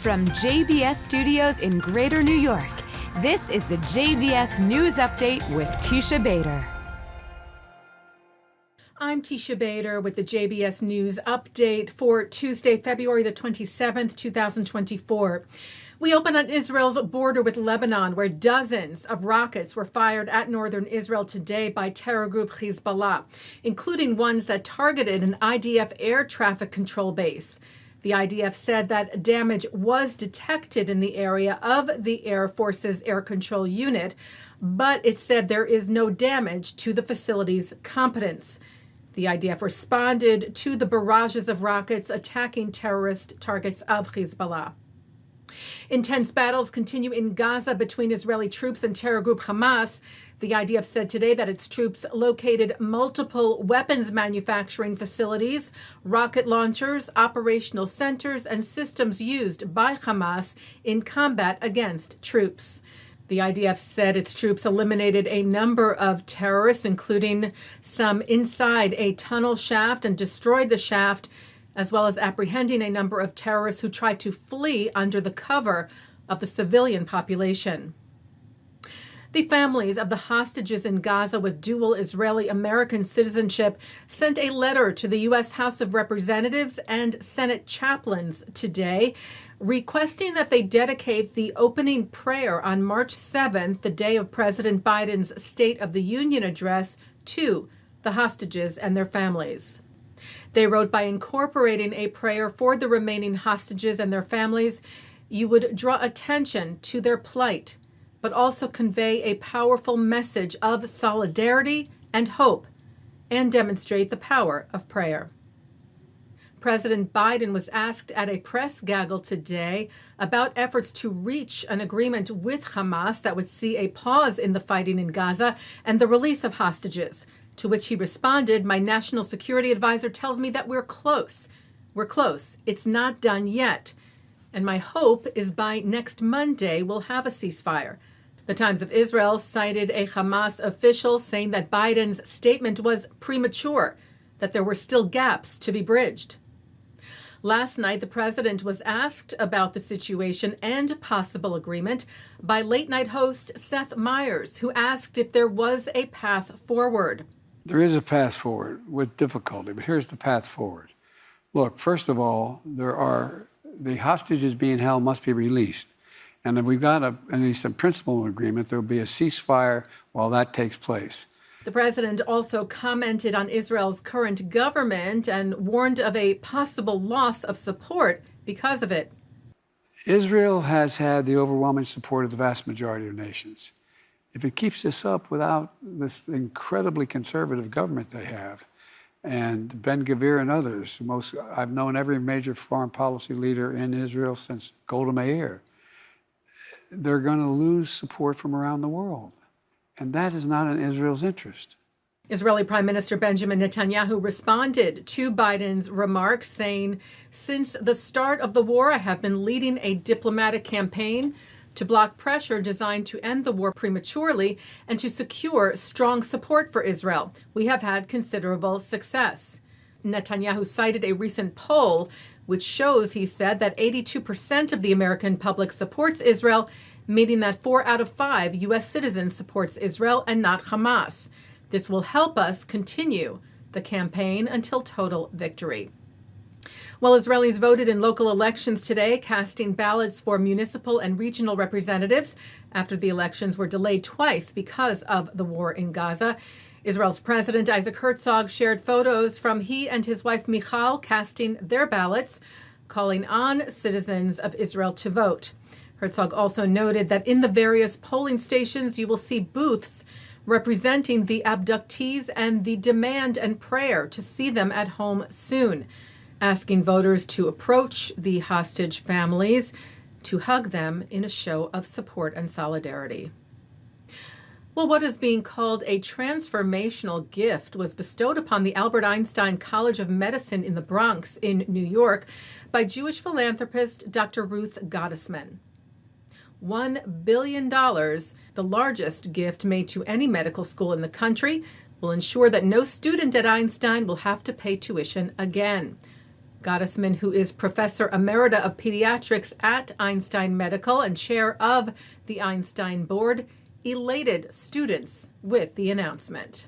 From JBS Studios in Greater New York, this is the JBS News Update with Teisha Bader. I'm Teisha Bader with the JBS News Update for Tuesday, February the 27th, 2024. We open on Israel's border with Lebanon, where dozens of rockets were fired at northern Israel today by terror group Hezbollah, including ones that targeted an IDF air traffic control base. The IDF said that damage was detected in the area of the Air Force's air control unit, but it said there is no damage to the facility's competence. The IDF responded to the barrages of rockets attacking terrorist targets of Hezbollah. Intense battles continue in Gaza between Israeli troops and terror group Hamas. The IDF said today that its troops located multiple weapons manufacturing facilities, rocket launchers, operational centers, and systems used by Hamas in combat against troops. The IDF said its troops eliminated a number of terrorists, including some inside a tunnel shaft, and destroyed the shaft, as well as apprehending a number of terrorists who tried to flee under the cover of the civilian population. The families of the hostages in Gaza with dual Israeli-American citizenship sent a letter to the U.S. House of Representatives and Senate chaplains today, requesting that they dedicate the opening prayer on March 7th, the day of President Biden's State of the Union address, to the hostages and their families. They wrote, by incorporating a prayer for the remaining hostages and their families, you would draw attention to their plight, but also convey a powerful message of solidarity and hope, and demonstrate the power of prayer. President Biden was asked at a press gaggle today about efforts to reach an agreement with Hamas that would see a pause in the fighting in Gaza and the release of hostages, to which he responded, my national security advisor tells me that we're close. We're close. It's not done yet. And my hope is by next Monday we'll have a ceasefire. The Times of Israel cited a Hamas official saying that Biden's statement was premature, that there were still gaps to be bridged. Last night, the president was asked about the situation and possible agreement by late-night host Seth Meyers, who asked if there was a path forward. There is a path forward with difficulty, but here's the path forward. Look, first of all, the hostages being held must be released. And if we've got at least a principle agreement, there will be a ceasefire while that takes place. The president also commented on Israel's current government and warned of a possible loss of support because of it. Israel has had the overwhelming support of the vast majority of nations. If it keeps this up without this incredibly conservative government they have, and Ben Gvir and others, I've known every major foreign policy leader in Israel since Golda Meir, they're going to lose support from around the world. And that is not in Israel's interest. Israeli Prime Minister Benjamin Netanyahu responded to Biden's remarks, saying, since the start of the war, I have been leading a diplomatic campaign to block pressure designed to end the war prematurely and to secure strong support for Israel. We have had considerable success. Netanyahu cited a recent poll which shows, he said, that 82% of the American public supports Israel, meaning that 4 out of 5 U.S. citizens supports Israel and not Hamas. This will help us continue the campaign until total victory. Well, Israelis voted in local elections today, casting ballots for municipal and regional representatives after the elections were delayed twice because of the war in Gaza. Israel's President Isaac Herzog shared photos from he and his wife Michal casting their ballots, calling on citizens of Israel to vote. Herzog also noted that in the various polling stations, you will see booths representing the abductees and the demand and prayer to see them at home soon, asking voters to approach the hostage families to hug them in a show of support and solidarity. Well, what is being called a transformational gift was bestowed upon the Albert Einstein College of Medicine in the Bronx in New York by Jewish philanthropist Dr. Ruth Gottesman. $1 billion, the largest gift made to any medical school in the country, will ensure that no student at Einstein will have to pay tuition again. Gottesman, who is Professor Emerita of Pediatrics at Einstein Medical and chair of the Einstein Board, elated students with the announcement.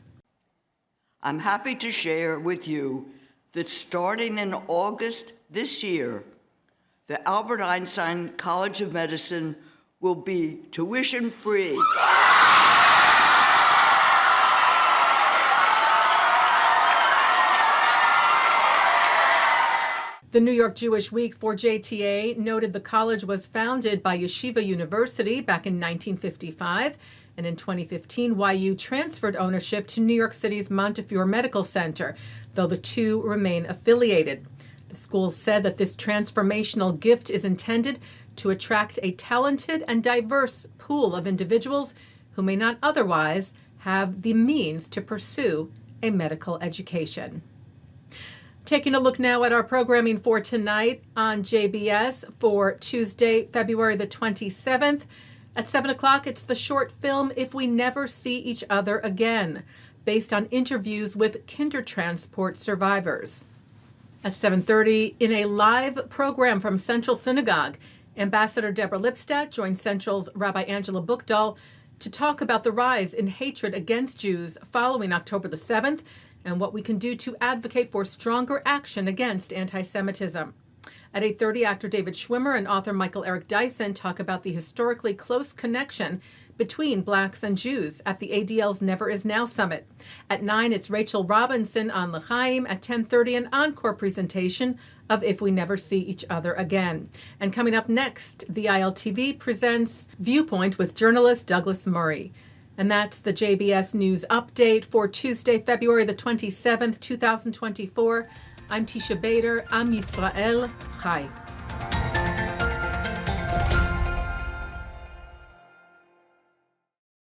I'm happy to share with you that starting in August this year, the Albert Einstein College of Medicine will be tuition-free. The New York Jewish Week for JTA noted the college was founded by Yeshiva University back in 1955, and in 2015, YU transferred ownership to New York City's Montefiore Medical Center, though the two remain affiliated. The school said that this transformational gift is intended to attract a talented and diverse pool of individuals who may not otherwise have the means to pursue a medical education. Taking a look now at our programming for tonight on JBS for Tuesday, February the 27th. At 7 o'clock, it's the short film If We Never See Each Other Again, based on interviews with Kindertransport survivors. At 7:30, in a live program from Central Synagogue, Ambassador Deborah Lipstadt joins Central's Rabbi Angela Buchdahl to talk about the rise in hatred against Jews following October the 7th and what we can do to advocate for stronger action against antisemitism. At 8:30, actor David Schwimmer and author Michael Eric Dyson talk about the historically close connection between blacks and Jews at the ADL's Never Is Now Summit. At 9, it's Rachel Robinson on L'chaim. At 10:30, an encore presentation of If We Never See Each Other Again. And coming up next, the ILTV presents Viewpoint with journalist Douglas Murray. And that's the JBS News Update for Tuesday, February the 27th, 2024. I'm Teisha Bader. Am Yisrael Chai.